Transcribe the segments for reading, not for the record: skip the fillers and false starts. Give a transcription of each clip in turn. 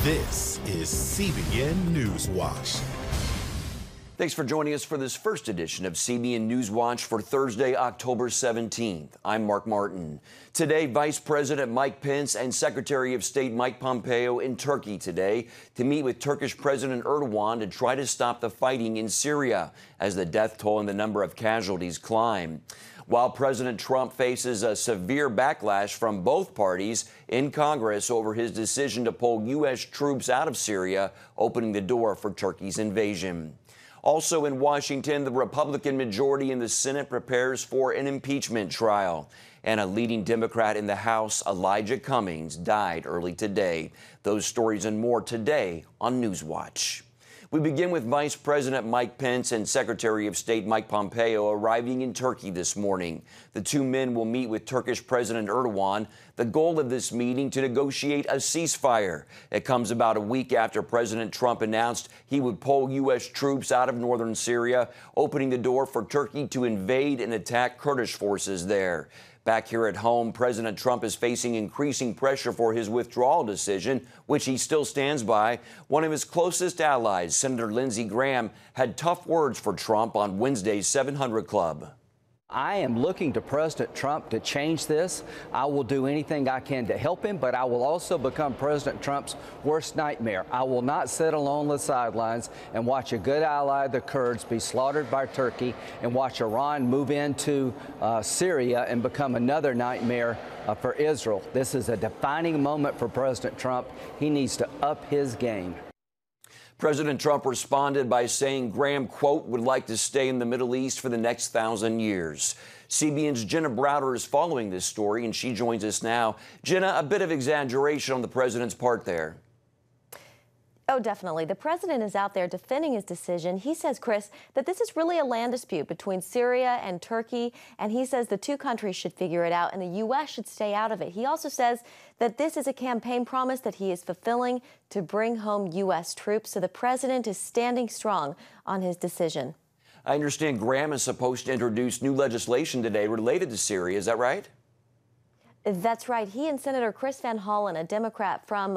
This is CBN NewsWatch. Thanks for joining us for this first edition of CBN NewsWatch for Thursday, October 17th. I'm Mark Martin. Today, Vice President Mike Pence and Secretary of State Mike Pompeo in Turkey today to meet with Turkish President Erdogan to try to stop the fighting in Syria as the death toll and the number of casualties climb. While President Trump faces a severe backlash from both parties in Congress over his decision to pull U.S. troops out of Syria, opening the door for Turkey's invasion. Also in Washington, the Republican majority in the Senate prepares for an impeachment trial. And a leading Democrat in the House, Elijah Cummings, died early today. Those stories and more today on Newswatch. We begin with Vice President Mike Pence and Secretary of State Mike Pompeo arriving in Turkey this morning. The two men will meet with Turkish President Erdogan. The goal of this meeting to negotiate a ceasefire. It comes about a week after President Trump announced he would pull U.S. troops out of northern Syria, opening the door for Turkey to invade and attack Kurdish forces there. Back here at home, President Trump is facing increasing pressure for his withdrawal decision, which he still stands by. One of his closest allies, Senator Lindsey Graham, had tough words for Trump on Wednesday's 700 Club. I am looking to President Trump to change this. I will do anything I can to help him, but I will also become President Trump's worst nightmare. I will not sit alone on the sidelines and watch a good ally, the Kurds, be slaughtered by Turkey and watch Iran move into Syria and become another nightmare for Israel. This is a defining moment for President Trump. He needs to up his game. President Trump responded by saying Graham, quote, would like to stay in the Middle East for the next 1,000 years. CBN's Jenna Browder is following this story, and she joins us now. Jenna, a bit of exaggeration on the president's part there. Oh, definitely. The president is out there defending his decision. He says, Chris, that this is really a land dispute between Syria and Turkey, and he says the two countries should figure it out and the U.S. should stay out of it. He also says that this is a campaign promise that he is fulfilling to bring home U.S. troops. So the president is standing strong on his decision. I understand Graham is supposed to introduce new legislation today related to Syria. Is that right? That's right. He and Senator Chris Van Hollen, a Democrat from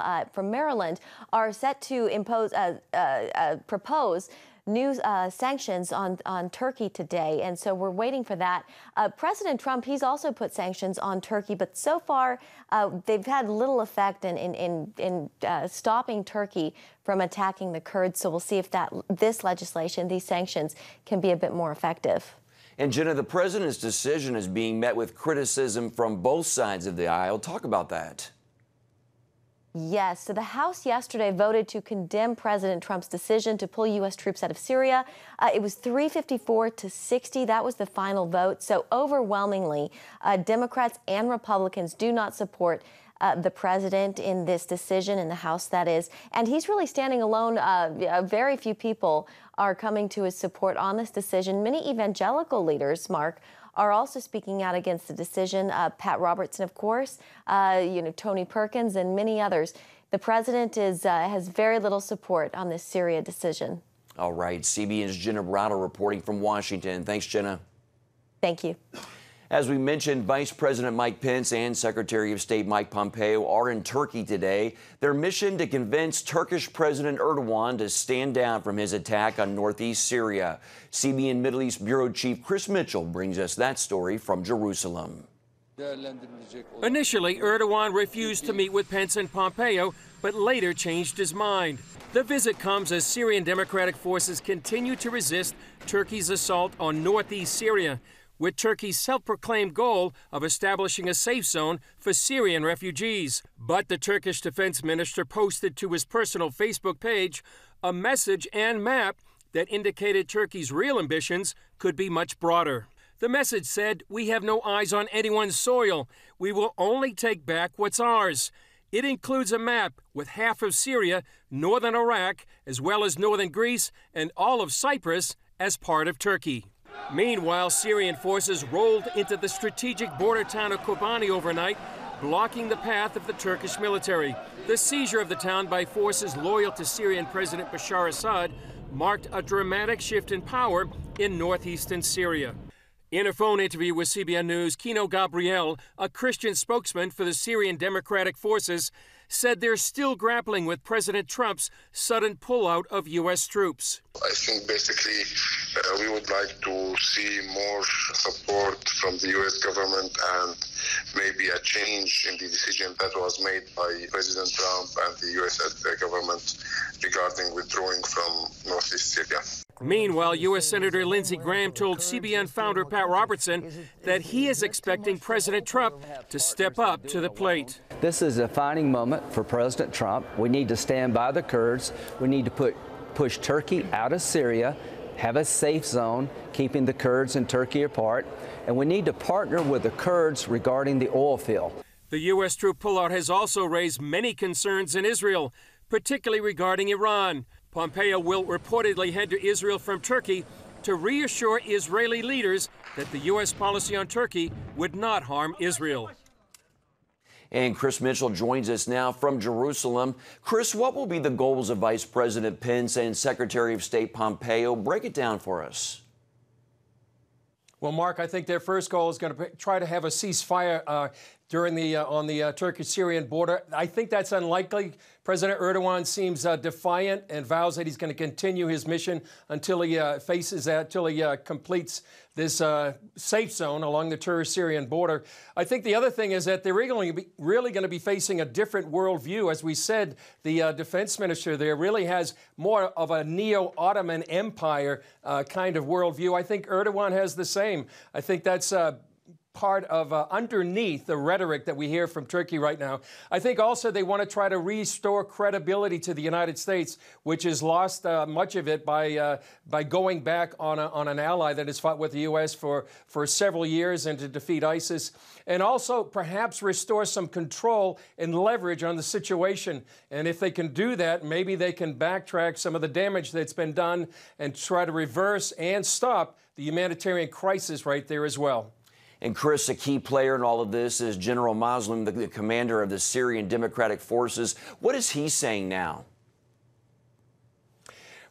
Maryland, are set to propose new sanctions on Turkey today. And so we're waiting for that. President Trump, he's also put sanctions on Turkey, but so far they've had little effect in stopping Turkey from attacking the Kurds. So we'll see if this legislation, these sanctions, can be a bit more effective. And Jenna, the president's decision is being met with criticism from both sides of the aisle. Talk about that. Yes. So the House yesterday voted to condemn President Trump's decision to pull U.S. troops out of Syria. It was 354 to 60. That was the final vote. So overwhelmingly, Democrats and Republicans do not support the president in this decision, in the House, that is. And he's really standing alone. Very few people are coming to his support on this decision. Many evangelical leaders, Mark, are also speaking out against the decision. Pat Robertson, of course, Tony Perkins and many others. The president has very little support on this Syria decision. All right. CBN's Jenna Browder reporting from Washington. Thanks, Jenna. Thank you. As we mentioned, Vice President Mike Pence and Secretary of State Mike Pompeo are in Turkey today. Their mission to convince Turkish President Erdogan to stand down from his attack on northeast Syria. CBN Middle East Bureau Chief Chris Mitchell brings us that story from Jerusalem. Initially, Erdogan refused to meet with Pence and Pompeo, but later changed his mind. The visit comes as Syrian Democratic forces continue to resist Turkey's assault on northeast Syria, with Turkey's self-proclaimed goal of establishing a safe zone for Syrian refugees. But the Turkish defense minister posted to his personal Facebook page a message and map that indicated Turkey's real ambitions could be much broader. The message said, "We have no eyes on anyone's soil. We will only take back what's ours." It includes a map with half of Syria, northern Iraq, as well as northern Greece, and all of Cyprus as part of Turkey. Meanwhile, Syrian forces rolled into the strategic border town of Kobani overnight, blocking the path of the Turkish military. The seizure of the town by forces loyal to Syrian President Bashar Assad marked a dramatic shift in power in northeastern Syria. In a phone interview with CBN News, Kino Gabriel, a Christian spokesman for the Syrian Democratic Forces, said they're still grappling with President Trump's sudden pullout of U.S. troops. I think basically we would like to see more support from the U.S. government and maybe a change in the decision that was made by President Trump and the U.S. government regarding withdrawing from northeast Syria. Meanwhile, U.S. Senator Lindsey Graham told CBN founder Pat Robertson that he is expecting President Trump to step up to the plate. This is a defining moment for President Trump. We need to stand by the Kurds. We need to push Turkey out of Syria, have a safe zone, keeping the Kurds and Turkey apart, and we need to partner with the Kurds regarding the oil field. The U.S. troop pullout has also raised many concerns in Israel, particularly regarding Iran. Pompeo will reportedly head to Israel from Turkey to reassure Israeli leaders that the U.S. policy on Turkey would not harm Israel. And Chris Mitchell joins us now from Jerusalem. Chris, what will be the goals of Vice President Pence and Secretary of State Pompeo? Break it down for us. Well, Mark, I think their first goal is going to try to have a ceasefire on the Turkish-Syrian border. I think that's unlikely. President Erdogan seems defiant and vows that he's going to continue his mission until he completes this safe zone along the Turkish-Syrian border. I think the other thing is that they're really going to be facing a different worldview. As we said, the defense minister there really has more of a neo-Ottoman Empire kind of worldview. I think Erdogan has the same. I think that's part of underneath the rhetoric that we hear from Turkey right now. I think also they want to try to restore credibility to the United States, which has lost much of it by going back on an ally that has fought with the U.S. for several years and to defeat ISIS, and also perhaps restore some control and leverage on the situation. And if they can do that, maybe they can backtrack some of the damage that's been done and try to reverse and stop the humanitarian crisis right there as well. And Chris, a key player in all of this is General Mazloum, the commander of the Syrian Democratic Forces. What is he saying now?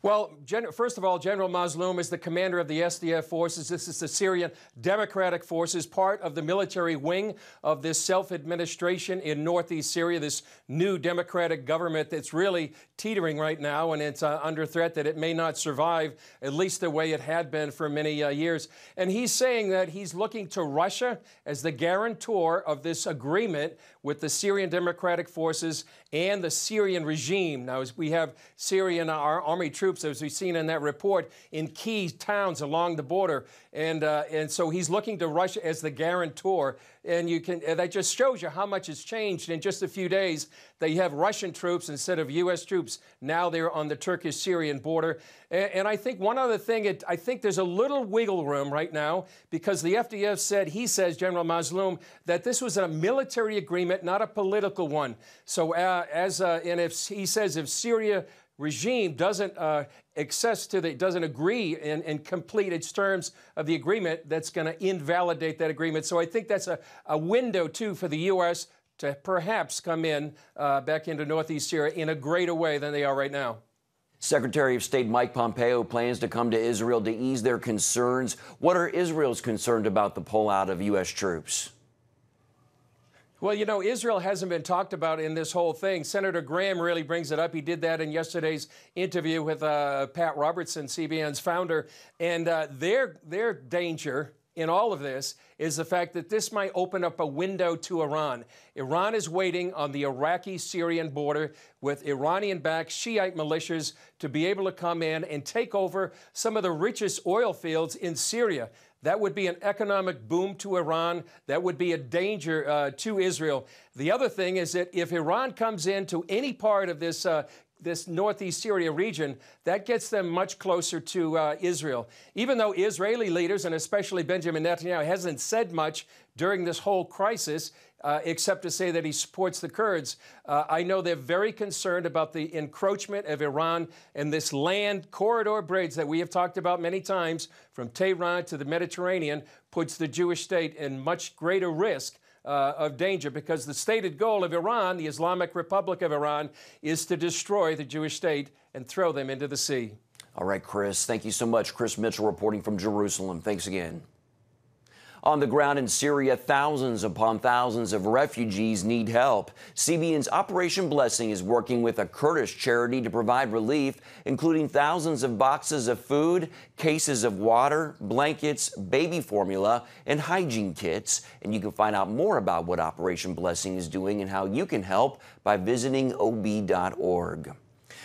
Well, first of all, General Mazloum is the commander of the SDF forces. This is the Syrian Democratic Forces, part of the military wing of this self-administration in northeast Syria, this new democratic government that's really teetering right now, and it's under threat that it may not survive, at least the way it had been for many years. And he's saying that he's looking to Russia as the guarantor of this agreement with the Syrian Democratic Forces and the Syrian regime. Now, as we have Syrian army troops, as we've seen in that report, in key towns along the border, and so he's looking to Russia as the guarantor. And that just shows you how much has changed in just a few days. They have Russian troops instead of U.S. troops. Now they're on the Turkish-Syrian border. And I think one other thing, I think there's a little wiggle room right now because the FDF said, General Mazloum, that this was a military agreement, not a political one. So he says if Syria regime doesn't doesn't agree and complete its terms of the agreement, that's going to invalidate that agreement. So I think that's a window, too, for the U.S. to perhaps come in back into northeast Syria in a greater way than they are right now. Secretary of State Mike Pompeo plans to come to Israel to ease their concerns. What are Israel's concerns about the pullout of U.S. troops? Well, you know, Israel hasn't been talked about in this whole thing. Senator Graham really brings it up. He did that in yesterday's interview with Pat Robertson, CBN's founder. And their danger in all of this is the fact that this might open up a window to Iran. Iran is waiting on the Iraqi-Syrian border with Iranian-backed Shiite militias to be able to come in and take over some of the richest oil fields in Syria. That would be an economic boom to Iran. That would be a danger to Israel. The other thing is that if Iran comes into any part of this northeast Syria region, that gets them much closer to Israel. Even though Israeli leaders, and especially Benjamin Netanyahu, hasn't said much during this whole crisis, except to say that he supports the Kurds, I know they're very concerned about the encroachment of Iran and this land corridor bridge that we have talked about many times from Tehran to the Mediterranean puts the Jewish state in much greater risk of danger, because the stated goal of Iran, the Islamic Republic of Iran, is to destroy the Jewish state and throw them into the sea. All right, Chris, thank you so much. Chris Mitchell reporting from Jerusalem. Thanks again. On the ground in Syria, thousands upon thousands of refugees need help. CBN's Operation Blessing is working with a Kurdish charity to provide relief, including thousands of boxes of food, cases of water, blankets, baby formula, and hygiene kits. And you can find out more about what Operation Blessing is doing and how you can help by visiting ob.org.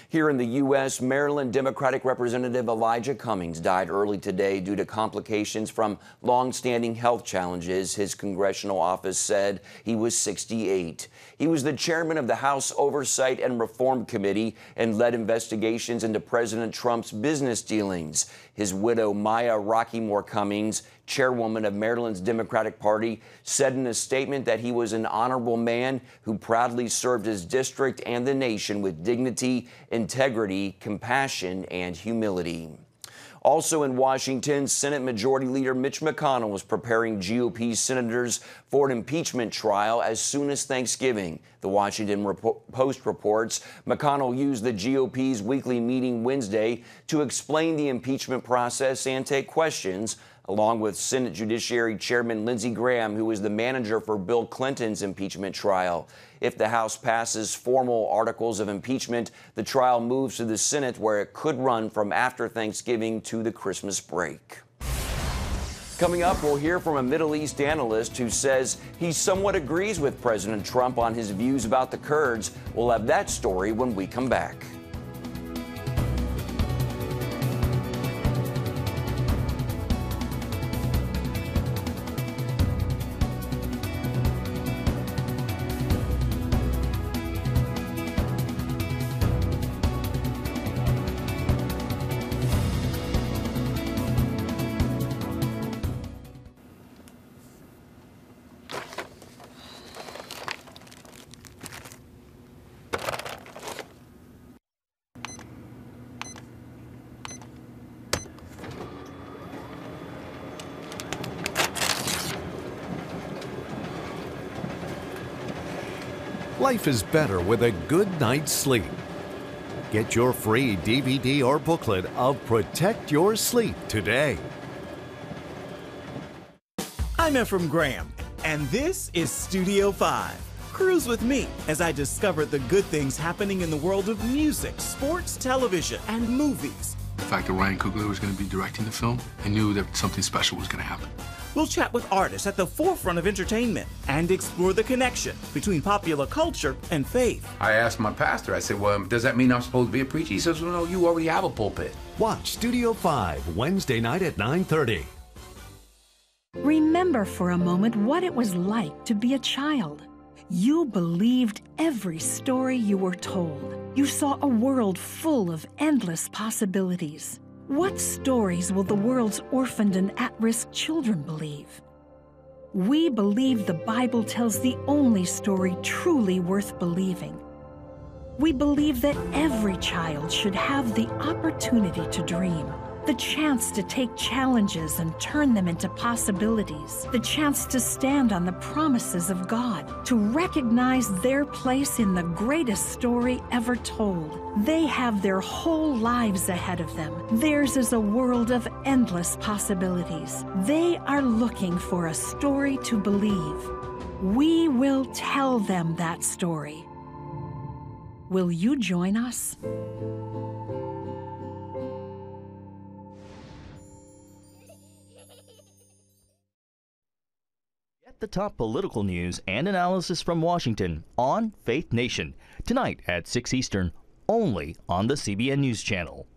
Here in the U.S., Maryland Democratic Representative Elijah Cummings died early today due to complications from long-standing health challenges. His congressional office said he was 68. He was the chairman of the House Oversight and Reform Committee and led investigations into President Trump's business dealings. His widow, Maya Rockeymoore Cummings, chairwoman of Maryland's Democratic Party, said in a statement that he was an honorable man who proudly served his district and the nation with dignity, integrity, compassion, and humility. Also in Washington, Senate Majority Leader Mitch McConnell is preparing GOP senators for an impeachment trial as soon as Thanksgiving. The Washington Post reports McConnell used the GOP's weekly meeting Wednesday to explain the impeachment process and take questions, along with Senate Judiciary Chairman Lindsey Graham, who is the manager for Bill Clinton's impeachment trial. If the House passes formal articles of impeachment, the trial moves to the Senate, where it could run from after Thanksgiving to the Christmas break. Coming up, we'll hear from a Middle East analyst who says he somewhat agrees with President Trump on his views about the Kurds. We'll have that story when we come back. Life is better with a good night's sleep. Get your free DVD or booklet of Protect Your Sleep today. I'm Ephraim Graham, and this is Studio 5. Cruise with me as I discover the good things happening in the world of music, sports, television, and movies. The fact that Ryan Coogler was going to be directing the film, I knew that something special was going to happen. We'll chat with artists at the forefront of entertainment and explore the connection between popular culture and faith. I asked my pastor, I said, well, does that mean I'm supposed to be a preacher? He says, well, no, you already have a pulpit. Watch Studio 5 Wednesday night at 9:30. Remember for a moment what it was like to be a child. You believed every story you were told. You saw a world full of endless possibilities. What stories will the world's orphaned and at-risk children believe? We believe the Bible tells the only story truly worth believing. We believe that every child should have the opportunity to dream, the chance to take challenges and turn them into possibilities, the chance to stand on the promises of God, to recognize their place in the greatest story ever told. They have their whole lives ahead of them. Theirs is a world of endless possibilities. They are looking for a story to believe. We will tell them that story. Will you join us? The top political news and analysis from Washington on Faith Nation, tonight at 6 Eastern, only on the CBN News Channel.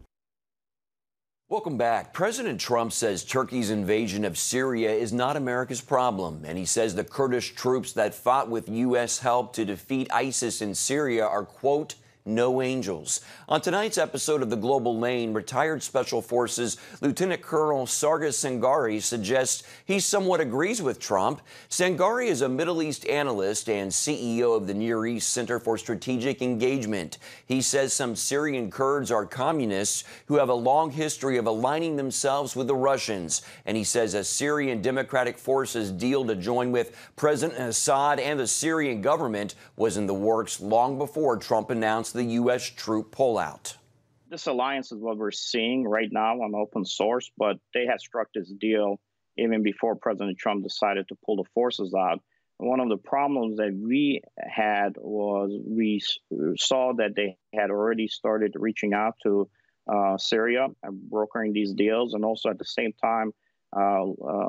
Welcome back. President Trump says Turkey's invasion of Syria is not America's problem, and he says the Kurdish troops that fought with U.S. help to defeat ISIS in Syria are, quote, no angels. On tonight's episode of The Global Lane, retired Special Forces Lieutenant Colonel Sargis Sangari suggests he somewhat agrees with Trump. Sangari is a Middle East analyst and CEO of the Near East Center for Strategic Engagement. He says some Syrian Kurds are communists who have a long history of aligning themselves with the Russians. And he says a Syrian Democratic Forces deal to join with President Assad and the Syrian government was in the works long before Trump announced the U.S. troop pullout. This alliance is what we're seeing right now on open source, but they had struck this deal even before President Trump decided to pull the forces out. One of the problems that we had was we saw that they had already started reaching out to Syria, brokering these deals, and also at the same time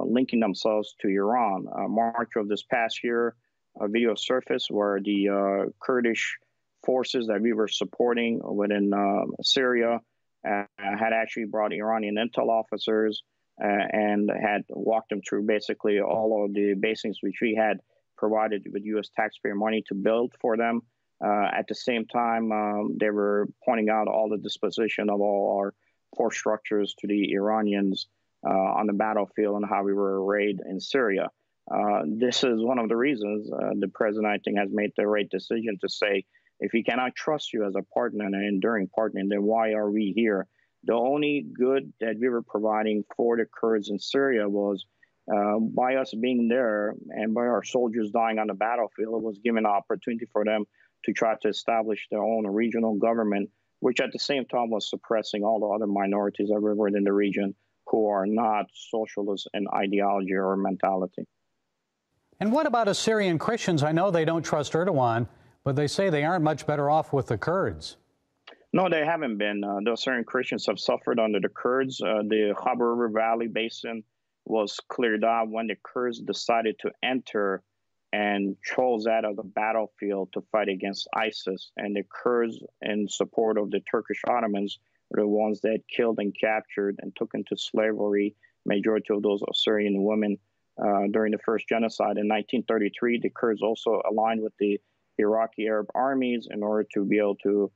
linking themselves to Iran. March of this past year, a video surfaced where the Kurdish forces that we were supporting within Syria had actually brought Iranian intel officers and had walked them through basically all of the basings which we had provided with U.S. taxpayer money to build for them. At the same time, they were pointing out all the disposition of all our force structures to the Iranians on the battlefield and how we were arrayed in Syria. This is one of the reasons the president, I think, has made the right decision to say, if we cannot trust you as a partner and an enduring partner, then why are we here? The only good that we were providing for the Kurds in Syria was by us being there and by our soldiers dying on the battlefield, it was given an opportunity for them to try to establish their own regional government, which at the same time was suppressing all the other minorities that were within the region who are not socialist in ideology or mentality. And what about Assyrian Christians? I know they don't trust Erdogan, but they say they aren't much better off with the Kurds. No, they haven't been. The Assyrian Christians have suffered under the Kurds. The Khyber River Valley Basin was cleared out when the Kurds decided to enter and chose that as a battlefield to fight against ISIS. And the Kurds, in support of the Turkish Ottomans, were the ones that killed and captured and took into slavery majority of those Assyrian women during the first genocide. In 1933, the Kurds also aligned with the Iraqi Arab armies in order to be able to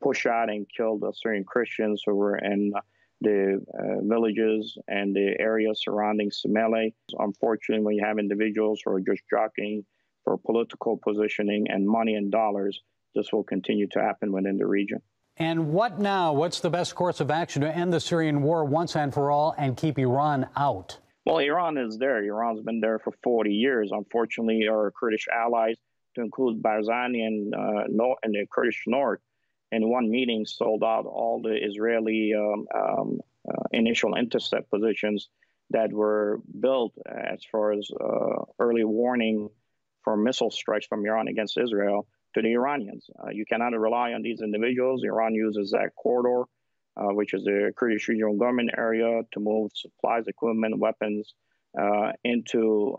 push out and kill the Syrian Christians who were in the villages and the areas surrounding Semele. Unfortunately, when you have individuals who are just jockeying for political positioning and money and dollars, this will continue to happen within the region. And what now? What's the best course of action to end the Syrian war once and for all and keep Iran out? Well, Iran is there. Iran's been there for 40 years. Unfortunately, our Kurdish allies, to include Barzani and the Kurdish North, in one meeting sold out all the Israeli initial intercept positions that were built as far as early warning for missile strikes from Iran against Israel to the Iranians. You cannot rely on these individuals. Iran uses that corridor, which is the Kurdish regional government area, to move supplies, equipment, weapons into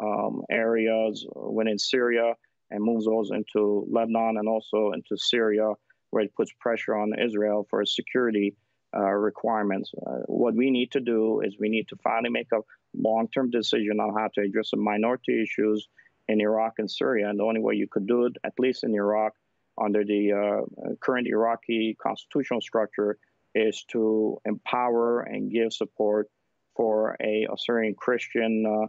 areas within Syria and moves those into Lebanon and also into Syria, where it puts pressure on Israel for security requirements. What we need to do is we need to finally make a long-term decision on how to address the minority issues in Iraq and Syria. And the only way you could do it, at least in Iraq, under the current Iraqi constitutional structure, is to empower and give support for a Syrian Christian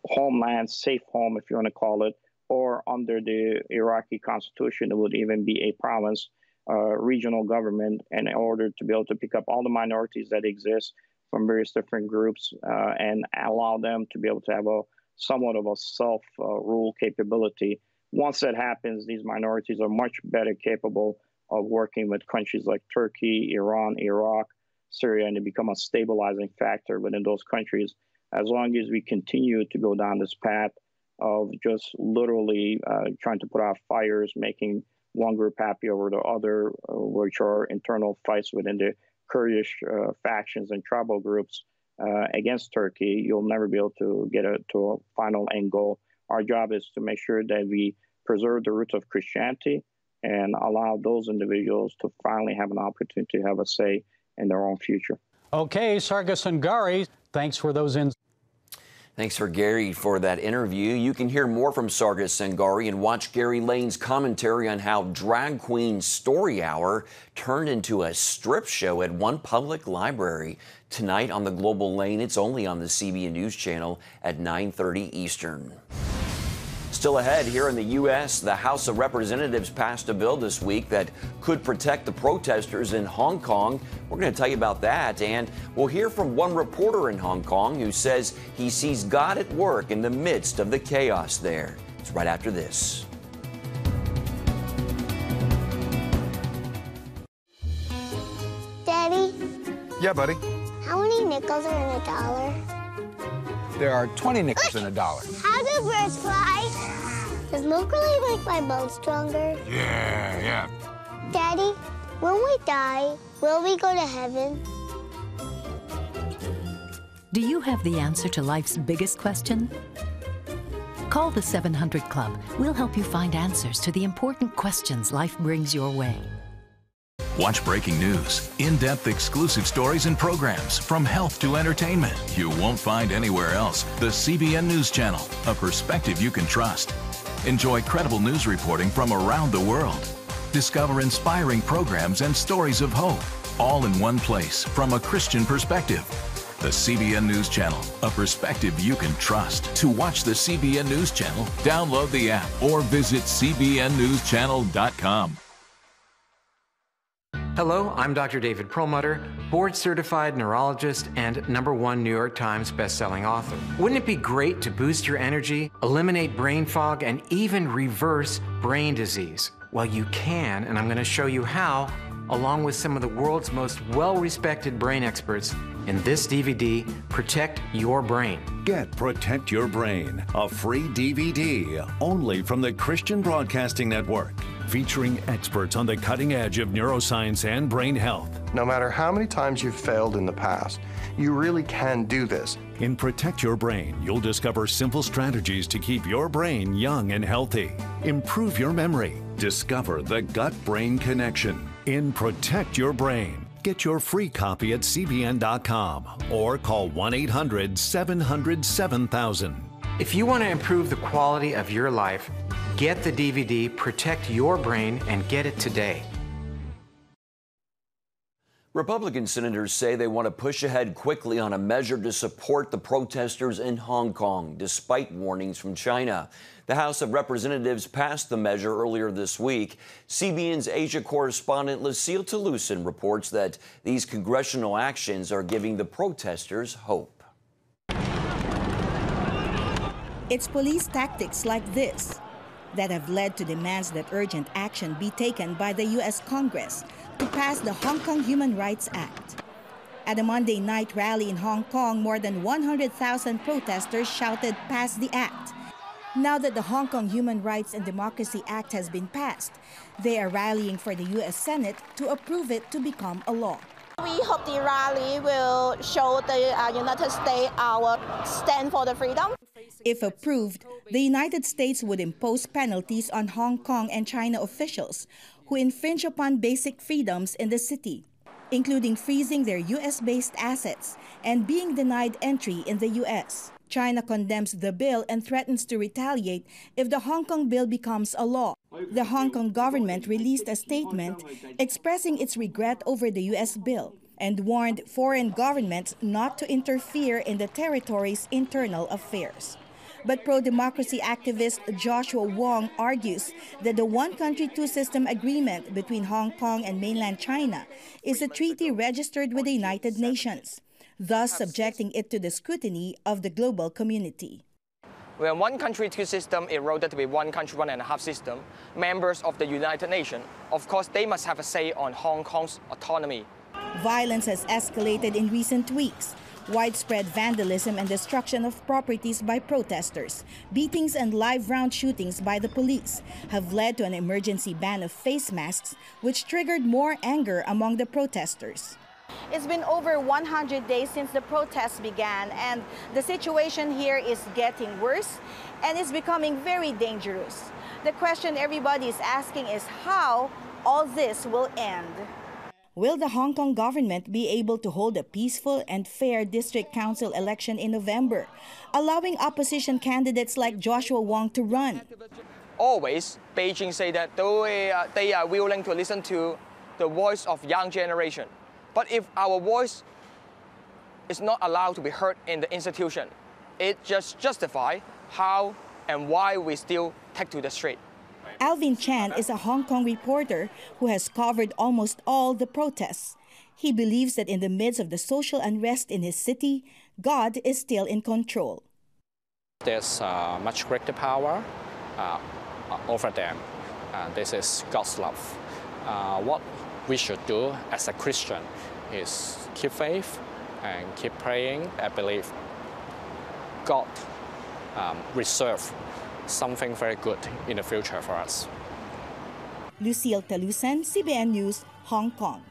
homeland, safe home, if you want to call it, or under the Iraqi constitution, it would even be a province, regional government, in order to be able to pick up all the minorities that exist from various different groups and allow them to be able to have a somewhat of a self-rule capability. Once that happens, these minorities are much better capable of working with countries like Turkey, Iran, Iraq, Syria, and to become a stabilizing factor within those countries. As long as we continue to go down this path of just literally trying to put out fires, making one group happy over the other, which are internal fights within the Kurdish factions and tribal groups against Turkey, you'll never be able to get to a final end goal. Our job is to make sure that we preserve the roots of Christianity and allow those individuals to finally have an opportunity to have a say in their own future. Okay, Sargas and Gary, thanks for those insights. Thanks for Gary for that interview. You can hear more from Sargas Sangari and watch Gary Lane's commentary on how Drag Queen Story Hour turned into a strip show at one public library. Tonight on the Global Lane, it's only on the CBN News Channel at 9:30 Eastern. Still ahead here in the U.S., the House of Representatives passed a bill this week that could protect the protesters in Hong Kong. We're going to tell you about that, and we'll hear from one reporter in Hong Kong who says he sees God at work in the midst of the chaos there. It's right after this. Daddy? Yeah, buddy? How many nickels are in a dollar? There are 20 nickels in a dollar. How do birds fly? Does milk really make my bones stronger? Yeah. Daddy, when we die, will we go to heaven? Do you have the answer to life's biggest question? Call the 700 Club. We'll help you find answers to the important questions life brings your way. Watch breaking news, in-depth exclusive stories and programs from health to entertainment you won't find anywhere else. The CBN News Channel, a perspective you can trust. Enjoy credible news reporting from around the world. Discover inspiring programs and stories of hope, all in one place from a Christian perspective. The CBN News Channel, a perspective you can trust. To watch the CBN News Channel, download the app or visit cbnnewschannel.com. Hello, I'm Dr. David Perlmutter, board-certified neurologist and #1 New York Times bestselling author. Wouldn't it be great to boost your energy, eliminate brain fog, and even reverse brain disease? Well, you can, and I'm going to show you how, along with some of the world's most well-respected brain experts, in this DVD, Protect Your Brain. Get Protect Your Brain, a free DVD only from the Christian Broadcasting Network, featuring experts on the cutting edge of neuroscience and brain health. No matter how many times you've failed in the past, you really can do this. In Protect Your Brain, you'll discover simple strategies to keep your brain young and healthy. Improve your memory. Discover the gut-brain connection. In Protect Your Brain, get your free copy at cbn.com or call 1-800-700-7000. If you want to improve the quality of your life, get the DVD Protect Your Brain and get it today. Republican senators say they want to push ahead quickly on a measure to support the protesters in Hong Kong, despite warnings from China. The House of Representatives passed the measure earlier this week. CBN's Asia correspondent Lucille Toulousan reports that these congressional actions are giving the protesters hope. It's police tactics like this that have led to demands that urgent action be taken by the U.S. Congress to pass the Hong Kong Human Rights Act. At a Monday night rally in Hong Kong, more than 100,000 protesters shouted, "Pass the Act." Now that the Hong Kong Human Rights and Democracy Act has been passed, they are rallying for the U.S. Senate to approve it to become a law. We hope the rally will show the United States our stand for the freedom. If approved, the United States would impose penalties on Hong Kong and China officials who infringe upon basic freedoms in the city, including freezing their U.S.-based assets and being denied entry in the U.S. China condemns the bill and threatens to retaliate if the Hong Kong bill becomes a law. The Hong Kong government released a statement expressing its regret over the U.S. bill and warned foreign governments not to interfere in the territory's internal affairs. But pro-democracy activist Joshua Wong argues that the One Country, Two System agreement between Hong Kong and mainland China is a treaty registered with the United Nations, thus subjecting it to the scrutiny of the global community. When One Country, Two System eroded to be One Country, One and a Half system, members of the United Nations, of course, they must have a say on Hong Kong's autonomy. Violence has escalated in recent weeks. Widespread vandalism and destruction of properties by protesters, beatings and live round shootings by the police have led to an emergency ban of face masks, which triggered more anger among the protesters. It's been over 100 days since the protests began, and the situation here is getting worse and it's becoming very dangerous. The question everybody is asking is how all this will end. Will the Hong Kong government be able to hold a peaceful and fair district council election in November, allowing opposition candidates like Joshua Wong to run? Always, Beijing say that they are willing to listen to the voice of young generation. But if our voice is not allowed to be heard in the institution, it just justifies how and why we still take to the street. Alvin Chan is a Hong Kong reporter who has covered almost all the protests. He believes that in the midst of the social unrest in his city, God is still in control. There's much greater power over them. This is God's love. What we should do as a Christian is keep faith and keep praying. I believe God reserved something very good in the future for us. Lucille Talusan, CBN News, Hong Kong.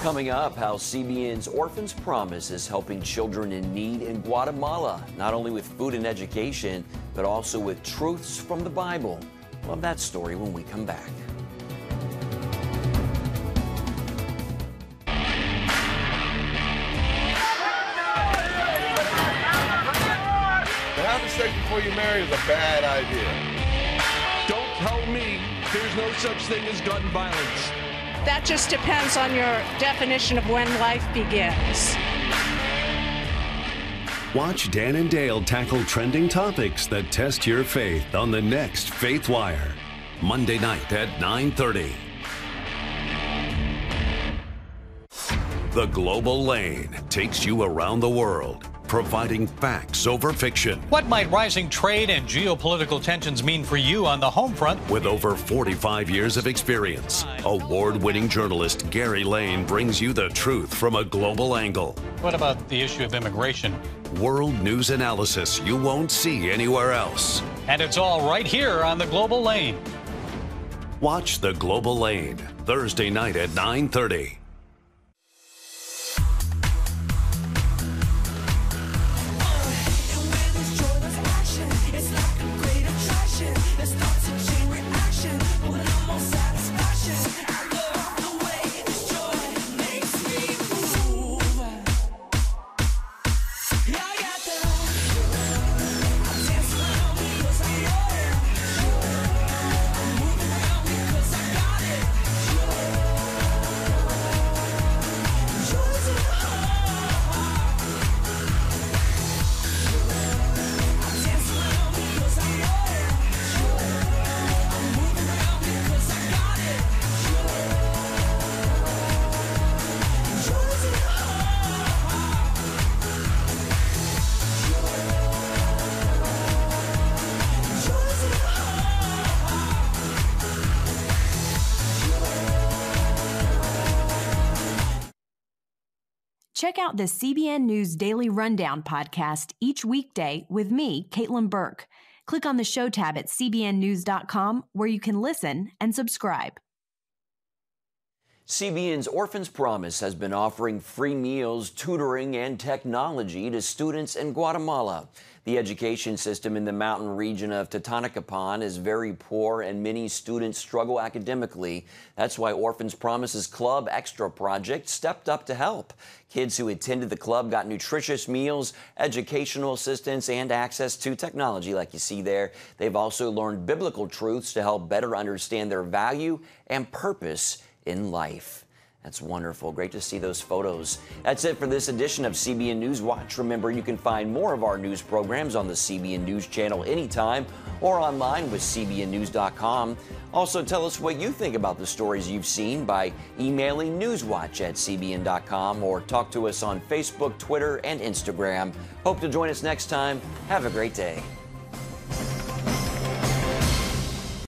Coming up, how CBN's Orphans Promise is helping children in need in Guatemala, not only with food and education, but also with truths from the Bible. We'll have that story when we come back. To have sex before you marry is a bad idea. Don't tell me there's no such thing as gun violence. That just depends on your definition of when life begins. Watch Dan and Dale tackle trending topics that test your faith on the next Faith Wire, Monday night at 9:30. The Global Lane takes you around the world, providing facts over fiction. What might rising trade and geopolitical tensions mean for you on the home front? With over 45 years of experience, award-winning journalist Gary Lane brings you the truth from a global angle. What about the issue of immigration? World news analysis you won't see anywhere else. And it's all right here on the Global Lane. Watch The Global Lane, Thursday night at 9:30. Check out the CBN News Daily Rundown podcast each weekday with me, Caitlin Burke. Click on the show tab at cbnnews.com where you can listen and subscribe. CBN's Orphans Promise has been offering free meals, tutoring, and technology to students in Guatemala. The education system in the mountain region of Totonicapan is very poor and many students struggle academically. That's why Orphans Promise's Club Extra project stepped up to help. Kids who attended the club got nutritious meals, educational assistance, and access to technology like you see there. They've also learned biblical truths to help better understand their value and purpose in life. That's wonderful. Great to see those photos. That's it for this edition of CBN News Watch. Remember, you can find more of our news programs on the CBN News channel anytime or online with cbnnews.com. Also, tell us what you think about the stories you've seen by emailing newswatch@cbn.com or talk to us on Facebook, Twitter, and Instagram. Hope to join us next time. Have a great day.